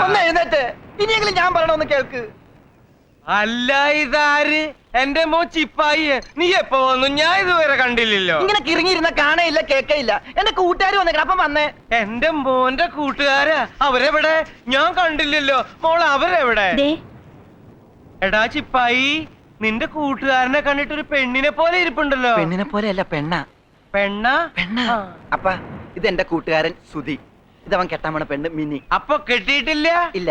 ഒന്ന് എഴുന്നേറ്റ്, ഇനിയെങ്കിലും ഞാൻ പറയണമെന്ന് കേൾക്ക്. അല്ല ഇതാര്? എന്റെ മോ ചിപ്പായി. നീ എപ്പോ വന്നു? ഞാൻ ഇതുവരെ കണ്ടില്ലല്ലോ. ഇങ്ങനെ കിറങ്ങിയിരുന്ന കാണയില്ല കേക്കയില്ല. എന്റെ കൂട്ടുകാർ വന്നേക്കണം, അപ്പം വന്നേ. എന്റെ മോന്റെ കൂട്ടുകാരാ? അവരെവിടെ? ഞാൻ കണ്ടില്ലല്ലോ. മോൾ അവരെവിടെ? എടാ ചിപ്പായി, നിന്റെ കൂട്ടുകാരനെ കണ്ടിട്ട് ഒരു പെണ്ണിനെ പോലെ ഇരിപ്പുണ്ടല്ലോ. പെണ്ണിനെ പോലെ അല്ല, പെണ്ണാ. പെണ്ണ? അപ്പ ഇത് എന്റെ കൂട്ടുകാരൻ സുധി. ഇതവൻ കെട്ടാൻ പോണ പെണ്ണ് മിനി. അപ്പൊ കെട്ടിയിട്ടില്ല? ഇല്ല.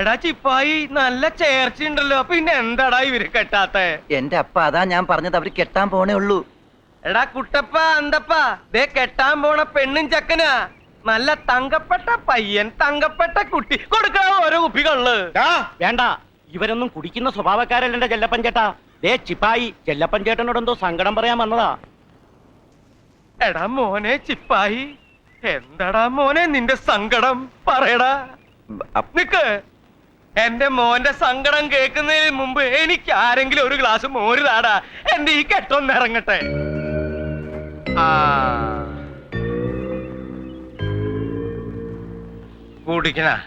എടാ ചിപ്പായി, നല്ല ചേർച്ചയുണ്ടല്ലോ. പിന്നെ എന്താടാ ഇവര് കെട്ടാത്തെ? എന്റെ അപ്പ അതാ ഞാൻ പറഞ്ഞത്, അവര് കെട്ടാൻ പോണേ ഉള്ളൂ. എടാ കുട്ടപ്പ, അന്തപ്പ, ദേ കെട്ടാൻ പോണ പെണ്ണും ചക്കനാ. നല്ല തങ്കപ്പെട്ട പയ്യൻ, തങ്കപ്പെട്ട കുട്ടി. കൊടുക്കാ ഓരോ കുപ്പികള്. വേണ്ട, ഇവരൊന്നും കുടിക്കുന്ന സ്വഭാവക്കാരല്ല എന്റെ ചെല്ലപ്പൻ ചേട്ടാ. ദേ ചിപ്പായി, ചെല്ലപ്പൻ ചേട്ടനോട് എന്തോ സങ്കടം പറയാൻ വന്നതാ. എടാ മോനെ ചിപ്പായി, എന്താടാ മോനെ നിന്റെ സങ്കടം? പറയടാ. നിക്ക്. എന്റെ മോന്റെ സങ്കടം കേൾക്കുന്നതിന് മുമ്പ് എനിക്ക് ആരെങ്കിലും ഒരു ഗ്ലാസ് മോര് താടാ. എന്റെ ഈ കെട്ടൊന്ന് ഇറങ്ങട്ടെ. കുടിക്കണം.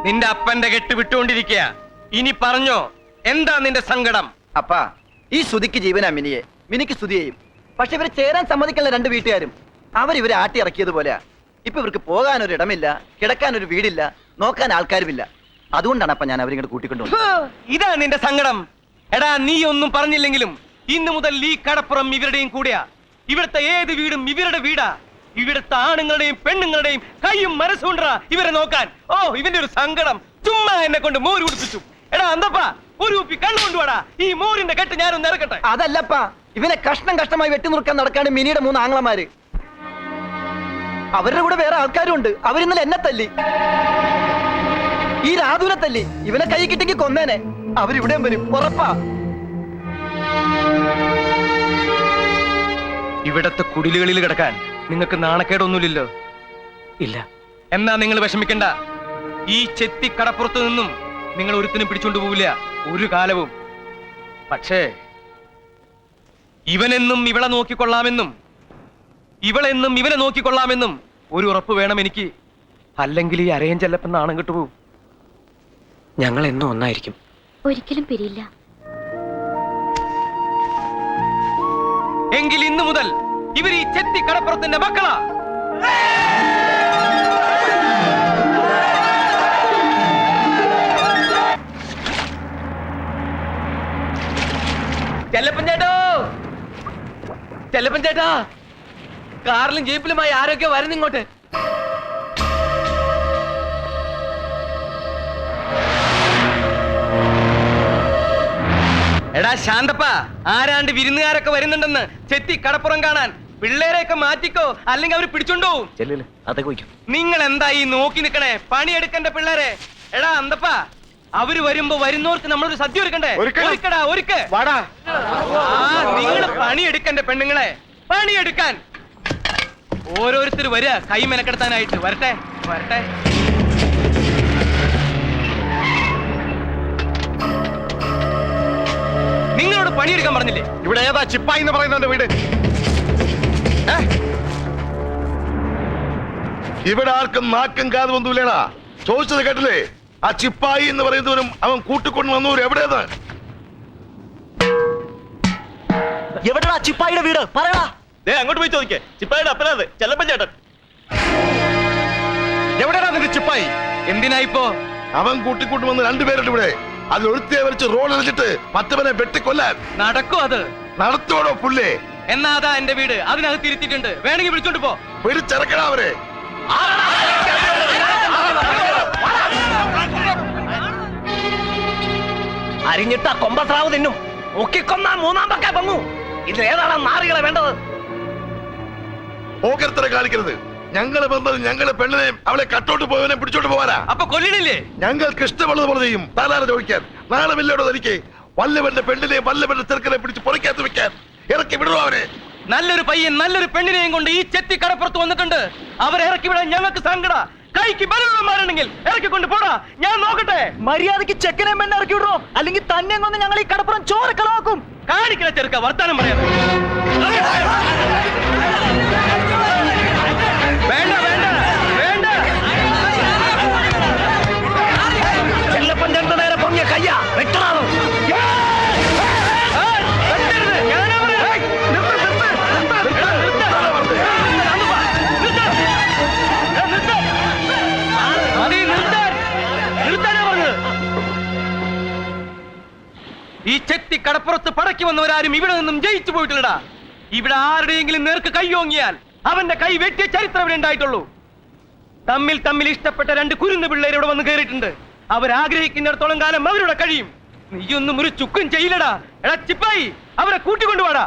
നിന്റെ അപ്പന്റെ കെട്ട് വിട്ടുകൊണ്ടിരിക്കുക. ഇനി പറഞ്ഞോ, എന്താ നിന്റെ സങ്കടം? അപ്പ ഈ ശ്രുതിക്ക് ജീവനാ മിനിയെ, മിനിക്ക് സ്തുതിയെയും. പക്ഷെ ഇവര് ചേരാൻ സമ്മതിക്കുന്ന രണ്ട് വീട്ടുകാരും അവരിവരെ ആട്ടി ഇറക്കിയതുപോലെയാ. ഇപ്പൊ ഇവർക്ക് പോകാനൊരു ഇടമില്ല, കിടക്കാനൊരു വീടില്ല, നോക്കാൻ ആൾക്കാരുമില്ല. അതുകൊണ്ടാണ് അപ്പൊ ഞാൻ അവരിങ്ങോട്ട് കൂട്ടിക്കൊണ്ടുപോകുന്നത്. ഇതാ നിന്റെ സങ്കടം? എടാ, നീ ഒന്നും പറഞ്ഞില്ലെങ്കിലും ഇന്നു മുതൽ ഈ കടപ്പുറം ഇവരുടെയും കൂടെയാ. ഇവിടുത്തെ ഏത് വീടും ഇവരുടെ വീടാ. ഇവിടുത്തെ ആണുങ്ങളുടെയും പെണ്ണുങ്ങളുടെയും കൈയും മനസ്സുണ്ടാ ഇവരെ നോക്കാൻ. ഓ, ഇവന്റെ ഒരു സങ്കടം. ചുമ്മാ എന്നെ കൊണ്ട് മോര് കുടിപ്പിച്ചു. എടാ അന്തപ്പാ, ഒരു കുപ്പി കണ്ണു കൊണ്ടുപോടാ. ഈ മോരിന്റെ കെട്ട് ഞാനൊന്ന് ഇറക്കട്ടെ. അതല്ലപ്പാ, ഇവനെ കഷ്ടമായി വെട്ടി നുറുക്കാൻ നടക്കാണ് മിനിയുടെ 3 ആങ്ങളമാര്. അവരുടെ കൂടെ വേറെ ആൾക്കാരും ഉണ്ട്. അവരിന്നലെ എന്നെ തല്ലി, ഈ രാധുവിനെ തല്ലി. ഇവനെ കൈ കിട്ടിക്ക് കൊന്നേനെ. അവരിവിടെയും വരും, ഉറപ്പാ. ഇവിടത്തെ കുടിലുകളിൽ കിടക്കാൻ നിങ്ങൾക്ക് നാണക്കേടൊന്നുമില്ലല്ലോ? ഇല്ല. എന്നാ നിങ്ങൾ വിഷമിക്കണ്ട. ഈ ചെത്തി കടപ്പുറത്ത് നിന്നും നിങ്ങൾ ഒരുത്തിനും പിടിച്ചോണ്ട് പോവില്ല ഒരു കാലവും. പക്ഷേ ഇവനെന്നും ഇവളെ നോക്കിക്കൊള്ളാമെന്നും ഇവളെന്നും ഇവനെ നോക്കിക്കൊള്ളാമെന്നും ഒരു ഉറപ്പ് വേണം എനിക്ക്. അല്ലെങ്കിൽ ഈ അരയൻ ചെല്ലപ്പെന്ന് നാണം കിട്ടുപോകും. ഞങ്ങൾ എന്നും ഒന്നായിരിക്കും, ഒരിക്കലും പിരിയില്ല. എങ്കിൽ ഇന്നു മുതൽ ഇവർ ഈ ചെത്തി കടപ്പുറത്തിന്റെ മക്കളാ. ചെല്ലപ്പൻ ചേട്ടാ, കാറിലും ജീപ്പിലുമായി ആരൊക്കെ വരുന്നു ഇങ്ങോട്ട്. എടാ ശാന്തപ്പ, ആരാണ്ട് വിരുന്നുകാരൊക്കെ വരുന്നുണ്ടെന്ന് ചെത്തി കടപ്പുറം കാണാൻ. പിള്ളേരെയൊക്കെ മാറ്റിക്കോ, അല്ലെങ്കിൽ അവര് പിടിച്ചോണ്ടോ. നിങ്ങൾ എന്താ ഈ നോക്കി നിക്കണേ? പണിയെടുക്കണ്ട പിള്ളേരെ. എടാ അന്തപ്പ, അവര് വരുമ്പോ വരുന്നവർക്ക് നമ്മളൊരു സദ്യ ഒരുക്കണ്ടേ? ഒരുക്കടാ, ഒരുക്ക്. നിങ്ങൾ പണിയെടുക്കണ്ട പെണ്ണുങ്ങളെ, പണിയെടുക്കാൻ. ഓരോരുത്തർ വരിക കൈ മെനക്കെടുത്താനായിട്ട്. വരട്ടെ വരട്ടെ. നിങ്ങളോട് പണിയെടുക്കാൻ പറഞ്ഞില്ലേ? ഇവിടെ ഏതാ ചിപ്പായി എന്ന് പറയുന്നവന്റെ വീട്? ഇവിടെ ആർക്കും നാക്കും കാതും ഒന്നുമില്ലേടാ. ചോദിച്ചത് കേട്ടില്ലേ? ആ ചിപ്പായി എന്ന് പറയുന്നവരും അവൻ കൂട്ടിക്കൊണ്ട് വന്നവരും എവിടെയാണ്? എവിടെയാ ചിപ്പായിയുടെ വീട്? പറയടാ. അങ്ങോട്ട് പോയി ചോദിക്കേ. ചിപ്പായിയുടെ അപ്പനാത് ചെല്ലപ്പൻ ചേട്ടൻ. എവിടെയാണ് നിന്റെ ചിപ്പായി? എന്തിനാ ഇപ്പോ? അവൻ കൂട്ടിക്കൊണ്ട് വന്ന് 2 പേരുണ്ട് ഇവിടെ. അതിൽ ഒരുത്തിയെ വരച്ച് റോഡ് അടിച്ചിട്ട് മറ്റവനെ വെട്ടിക്കൊല്ലാൻ. നടക്കോ അത്? നടത്തോടോ പുല്ലേ. എന്നാ അതാ എന്റെ വീട്, അതിനകത്ത് ഇരുത്തിയിട്ടുണ്ട്. വേണമെങ്കിൽ വിളിച്ചോണ്ട് പോ. പിടിച്ചിറക്കണ അവരെ. അരിഞ്ഞിട്ട കൊമ്പസ്രാവ് തിന്നും. ഒക്കിക്കൊന്ന 3-ാം പക്ക പൊങ്ങു. ഇതിലേതാണ് നാറികളെ വേണ്ടത്? ഓക്കരത്തര കാണിക്കരുത്. ഞങ്ങള് വന്നത് ഞങ്ങളെ പെണ്ണിനെയും അവളെ കട്ടോട്ട് പോയവനെ പിടിച്ചോട്ട് പോവാനാ. അപ്പൊ കൊല്ലിടില്ലേ? ഞങ്ങൾക്ക് ഇഷ്ടമുള്ളത് പോലെ ചെയ്യും. താലാര ചോദിക്കാൻ നാളെ വില്ലോടോ തനിക്ക്. വല്ലവന്റെ പെണ്ണിനെയും വല്ലവന്റെ ചെറുക്കനെ പിടിച്ച് പൊറിക്കകത്ത് വെക്കാൻ ഇറക്കി വിടുവോ അവരെ? നല്ലൊരു പയ്യൻ നല്ലൊരു പെണ്ണിനെയും കൊണ്ട് ഈ ചെത്തി കടപ്പുറത്ത് വന്നിട്ടുണ്ട്. അവരെ ഇറക്കി വിടാൻ ഞങ്ങൾക്ക് സങ്കട. കൈക്ക് ബലമുള്ളമാരുണ്ടെങ്കിൽ ഇറക്കിക്കൊണ്ട് പോടാ, ഞാൻ നോക്കട്ടെ. മര്യാദക്ക് ചെക്കനെ പെണ്ണെ ഇറക്കി വിടോ, അല്ലെങ്കിൽ തന്നെ കൊണ്ട് ഞങ്ങൾ ഈ കടപ്പുറം ചോരക്കളാക്കും. കാണിക്കണ ചെറുക്ക വർത്താനം പറയാം. വേണ്ട വേണ്ട വേണ്ട. ചെല്ലപ്പഞ്ചേട്ടന്റെ നേരെ പൊങ്ങിയ കയ്യാ വെട്ടണോ? ഈ ചെത്തി കടപ്പുറത്ത് പടക്കി വന്നവരാരും ഇവിടെ നിന്നും ജയിച്ചു പോയിട്ടില്ലടാ. ഇവിടെ ആരുടെയെങ്കിലും നേർക്ക് കൈയോങ്ങിയാൽ അവന്റെ കൈ വെട്ടിയ ചരിത്രം ഇവിടെ ഉണ്ടായിട്ടുള്ളൂ. തമ്മിൽ തമ്മിൽ ഇഷ്ടപ്പെട്ട രണ്ട് കുരുന്ന് പിള്ളേർ ഇവിടെ വന്ന് കയറിയിട്ടുണ്ട്. അവരാഗ്രഹിക്കുന്നിടത്തോളം കാലം അവരുടെ കഴിയും. നീയൊന്നും ഒരു ചുക്കും ചെയ്യില്ലടാ. എടാ ചിപ്പായി, അവരെ കൂട്ടിക്കൊണ്ടുപോടാ.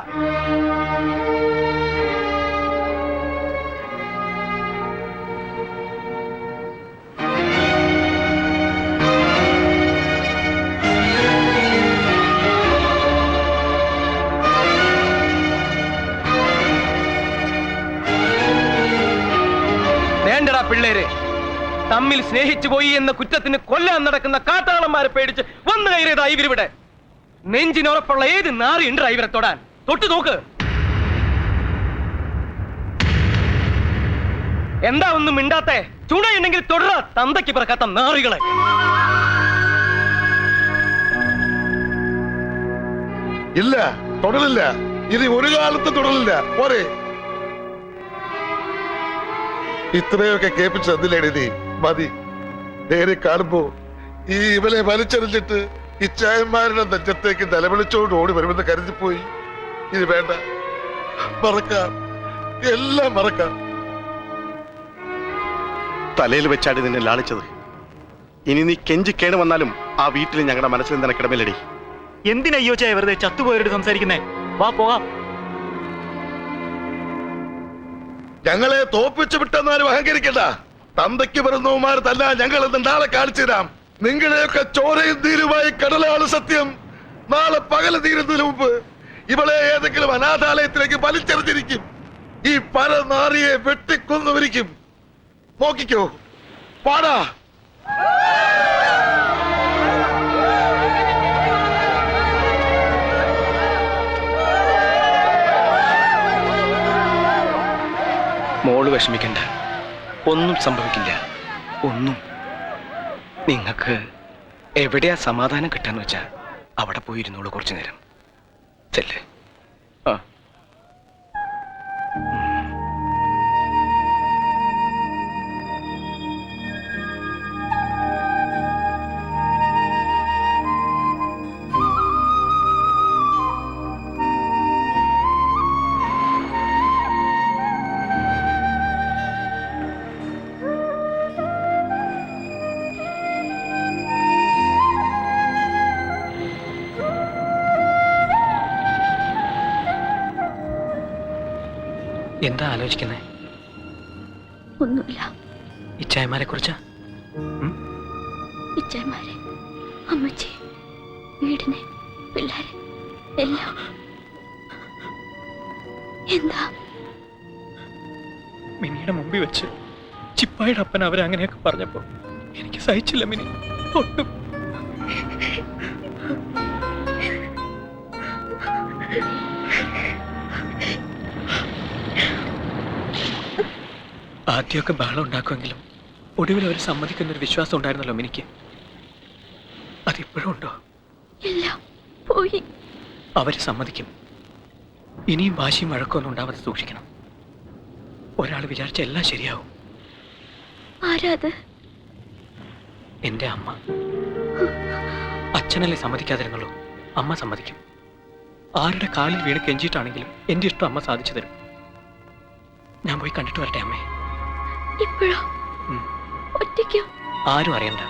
വേണ്ടടാ പിള്ളേരെ. തമ്മിൽ സ്നേഹിച്ചു പോയി എന്ന കുറ്റത്തിന് കൊല്ലാൻ നടക്കുന്ന കാട്ടാളന്മാരെ പേടിച്ച് വന്നു കയറിയതാ ഇവരിവിടെ. നെഞ്ചിനുറപ്പുള്ള ഏത് നാറിയുണ്ട് ഇവരെ തൊടാൻ? തൊട്ടു നോക്ക്. എന്താ ഒന്നും മിണ്ടാത്തെ? ചുണയുണ്ടെങ്കിൽ തുടരാ, തന്തയ്ക്ക് പിറക്കാത്ത നാറികളെ. ഇല്ല, തുടരില്ല. ഇനി ഒരു കാലത്ത് തുടരില്ല. പോരെ, ഇത്രയൊക്കെ കേൾപ്പിച്ച് എന്തിലേടി നീ? മതി. നേരെ കാണുമ്പോ ഈ ഇവലെ വലിച്ചെറിഞ്ഞിട്ട് ഇച്ചായന്മാരുടെ നെഞ്ചത്തേക്ക് നിലവിളിച്ചോണ്ട് ഓടി വരുമെന്ന് കരുതിപ്പോയി. ഇത് വേണ്ട, മറക്കാം, എല്ലാം മറക്കാം. തലയിൽ വെച്ചാടി നിന്നെ ലാളിച്ചത്. ഇനി നീ കെഞ്ചിക്കേണ് വന്നാലും ആ വീട്ടിൽ ഞങ്ങളുടെ മനസ്സിൽ നിനക്കിടമില്ലടി. എന്തിനയ്യോ ചായ വെറുതെ ചത്തുപോയവരോട് സംസാരിക്കുന്നേ? വാ പോകാം. ഞങ്ങളെ തോപ്പിച്ചു വിട്ടെന്നാലും അഹങ്കരിക്കണ്ട. തന്തയ്ക്ക് വരുന്നവന്മാർ തന്നെ ഞങ്ങൾ നാളെ കാണിച്ചു തരാം. നിങ്ങളെയൊക്കെ ചോരയും തീരുമായി കടലാണ് സത്യം. നാളെ പകല് തീരുന്നതിന് മുമ്പ് ഇവളെ ഏതെങ്കിലും അനാഥാലയത്തിലേക്ക് വലിച്ചെറിഞ്ഞിരിക്കും. ഈ പരനാറിയെ വെട്ടിക്കൊന്നുവരിക്കും. നോക്കിക്കോ, പാടാ. മോള് വിഷമിക്കണ്ട, ഒന്നും സംഭവിക്കില്ല. ഒന്നും. നിങ്ങൾക്ക് എവിടെയാ സമാധാനം കിട്ടാന്ന് വെച്ചാ അവിടെ പോയിരുന്നോളൂ കുറച്ചു നേരം. ചെല്ലേ. ആ, എന്താ ആലോചിക്കുന്നേ? ഒന്നുമില്ല. ഇച്ചായമാരെ കുറിച്ചാ? ഇച്ചായമാരെ, അമ്മച്ചി, വീടിനെ, പിള്ളേരെ എല്ലാം. എന്താ? മിനിയുടെ മുമ്പിൽ വെച്ച് ചിപ്പായുടെ അപ്പൻ അവരങ്ങനെയൊക്കെ പറഞ്ഞപ്പോ എനിക്ക് സഹിച്ചില്ല മിനി, ഒട്ടും. ആദ്യമൊക്കെ ബഹളം ഉണ്ടാക്കുമെങ്കിലും ഒടുവിൽ അവർ സമ്മതിക്കുന്നൊരു വിശ്വാസം ഉണ്ടായിരുന്നല്ലോ മിനിക്ക്. അതിപ്പോഴും ഉണ്ടോ? എല്ലാം പോയി. അവര് സമ്മതിക്കും. ഇനിയും വാശിയും വഴക്കൊന്നും ഉണ്ടാവാതെ സൂക്ഷിക്കണം. ഒരാൾ വിചാരിച്ച എല്ലാം ശരിയാവും. ആരാത്? എന്റെ അമ്മ. അച്ഛനല്ലേ സമ്മതിക്കാതിരുന്നുള്ളൂ, അമ്മ സമ്മതിക്കും. ആരുടെ കാലിൽ വീണ് കെഞ്ചിയിട്ടാണെങ്കിലും എന്റെ ഇഷ്ടം അമ്മ സാധിച്ചു തരും. ഞാൻ പോയി കണ്ടിട്ട് വരട്ടെ അമ്മേ? ഇപ്പോഴോ? ഒറ്റയ്ക്കോ? ആരും അറിയണ്ട.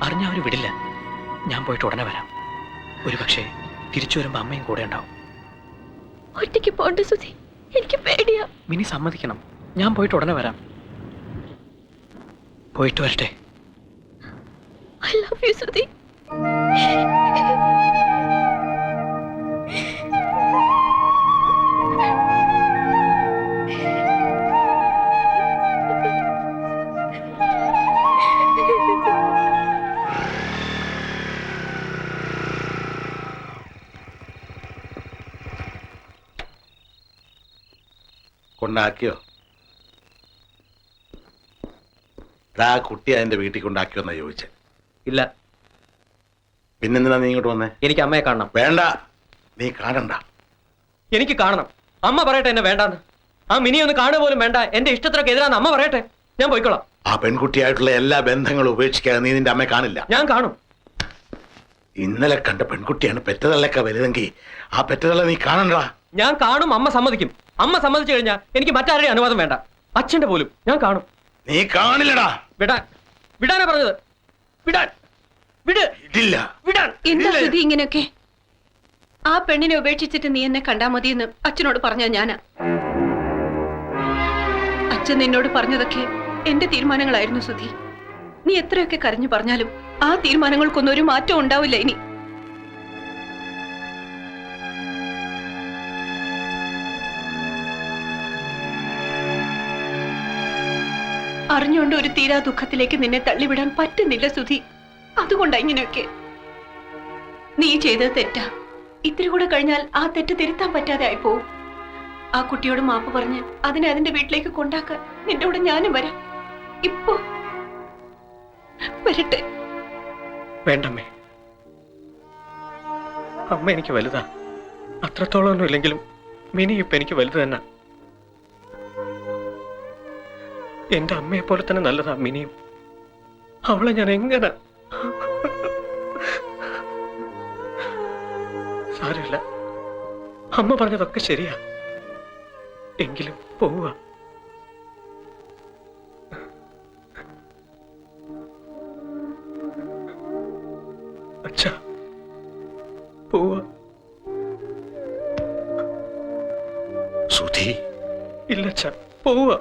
അറിഞ്ഞ അവര് വിടില്ല. ഞാൻ പോയിട്ട് ഉടനെ വരാം. ഒരു പക്ഷേ തിരിച്ചു വരുമ്പോ അമ്മയും കൂടെ ഉണ്ടാവും. ഒറ്റയ്ക്ക് പോണ്ട സുധി, എനിക്ക് പേടിയാ. മിനി സമ്മതിക്കണം. ഞാൻ പോയിട്ട് ഉടനെ വരാം. പോയിട്ട് വരട്ടെ? I love you, Sudhi. കൊണ്ടാക്കിയോ? ആ കുട്ടി അതിന്റെ വീട്ടിൽ കൊണ്ടാക്കിയോ എന്നാ ചോദിച്ചേ. ഇല്ല, പിന്നെന്തിനാ നീ ഇങ്ങോട്ട് വന്നേ? എനിക്ക് അമ്മയെ കാണണം. വേണ്ട, നീ കാണണ്ട. എനിക്ക് കാണണം. അമ്മ പറയട്ടെ എന്നെ വേണ്ടാന്ന്. ആ മിനി ഒന്ന് കാണുക പോലും വേണ്ട, എന്റെ ഇഷ്ടത്തിനൊക്കെ എതിരാന്ന് അമ്മ പറയട്ടെ, ഞാൻ പോയിക്കോളാം. ആ പെൺകുട്ടിയായിട്ടുള്ള എല്ലാ ബന്ധങ്ങളും ഉപേക്ഷിക്കാതെ നീ നിന്റെ അമ്മയെ കാണില്ല. ഞാൻ കാണും. ഇന്നലെ കണ്ട പെൺകുട്ടിയാണ് പെറ്റതള്ളൊക്കെ വലുതെങ്കിൽ ആ പെറ്റതള്ള നീ കാണണ്ട. ഞാൻ കാണും, അമ്മ സമ്മതിക്കും. അമ്മ സമ്മതിച്ചു കഴിഞ്ഞാൽ എനിക്ക് മറ്റാരുടെയും അനുവാദം വേണ്ട, അച്ഛന്റെ പോലും. ഞാൻ കാണും. നീ കാണില്ലടാ. വിടാൻ, വിടാനാ പറഞ്ഞത്. വിടാൻ, വിട്. ഇല്ല, വിടാൻ. എന്താ സുധി ഇങ്ങനെയൊക്കെ? ആ പെണ്ണിനെ ഉപേക്ഷിച്ചിട്ട് നീ എന്നെ കണ്ടാ മതിയെന്ന് അച്ഛനോട് പറഞ്ഞ ഞാനാ. അച്ഛൻ നിന്നോട് പറഞ്ഞതൊക്കെ എന്റെ തീരുമാനങ്ങളായിരുന്നു സുധി. നീ എത്രയൊക്കെ കരഞ്ഞു പറഞ്ഞാലും ആ തീരുമാനങ്ങൾക്കൊന്നും ഒരു മാറ്റം ഉണ്ടാവില്ല ഇനി. അറിഞ്ഞുകൊണ്ട് ഒരു തീരാ ദുഃഖത്തിലേക്ക് നിന്നെ തള്ളിവിടാൻ പറ്റുന്നില്ല സുധി. അതുകൊണ്ടാ ഇങ്ങനെയൊക്കെ. നീ ചെയ്തത് തെറ്റാ. ഇത്തിരി കൂടെ കഴിഞ്ഞാൽ ആ തെറ്റ് തിരുത്താൻ പറ്റാതെ ആയിപ്പോവും. ആ കുട്ടിയോട് മാപ്പ് പറഞ്ഞ് അതിനെ അതിന്റെ വീട്ടിലേക്ക് കൊണ്ടാക്കാൻ നിന്റെ കൂടെ ഞാനും വരാം. ഇപ്പോ വരട്ടെ. വേണ്ടമ്മേ, അമ്മ എനിക്ക് വലുതാ. അത്രത്തോളം ഒന്നും ഇല്ലെങ്കിലും മിനി ഇപ്പൊ എനിക്ക് വലുത് തന്നെ. എന്റെ അമ്മയെ പോലെ തന്നെ നല്ലതാ മിനിയും. അവളെ ഞാൻ എങ്ങനെ... സാരമില്ല, അമ്മ പറഞ്ഞതൊക്കെ ശരിയാ. എങ്കിലും പോവുക. അച്ഛാ, പോവുക. സുധി. ഇല്ല അച്ഛാ, പോവുക.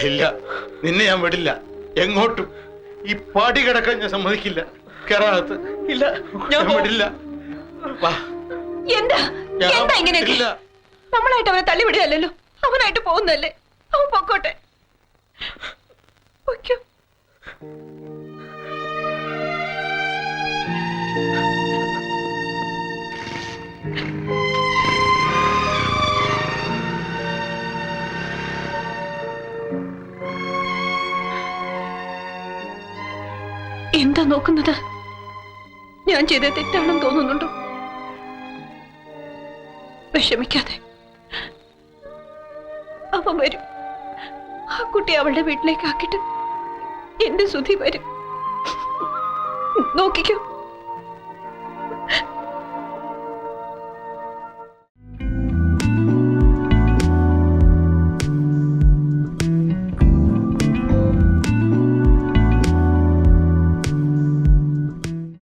ഇല്ല, നിന്നെ ഞാൻ വിടില്ല എങ്ങോട്ടും. ഈ പാടി കിടക്കാൻ ഞാൻ സമ്മതിക്കില്ല. കേറാത്ത്. ഇല്ല, ഞാൻ വിടില്ല. വാ. എന്താ ഞാൻ എന്താ ഇങ്ങനെയൊക്കെ? ഇല്ല. നമ്മളായിട്ട് അവനെ തള്ളിവിടുകയല്ലോ, അവനായിട്ട് പോകുന്നല്ലേ. അവൻ പൊക്കോട്ടെ. പൊയ്ക്കോ. എന്താ നോക്കുന്നത്? ഞാൻ ചെയ്ത തെറ്റാണെന്ന് തോന്നുന്നുണ്ടോ? വിഷമിക്കാതെ, അവൻ വരും. ആ കുട്ടി അവളുടെ വീട്ടിലേക്ക് ആക്കിയിട്ട് എന്റെ സുധി വരും. നോക്കിക്കോ.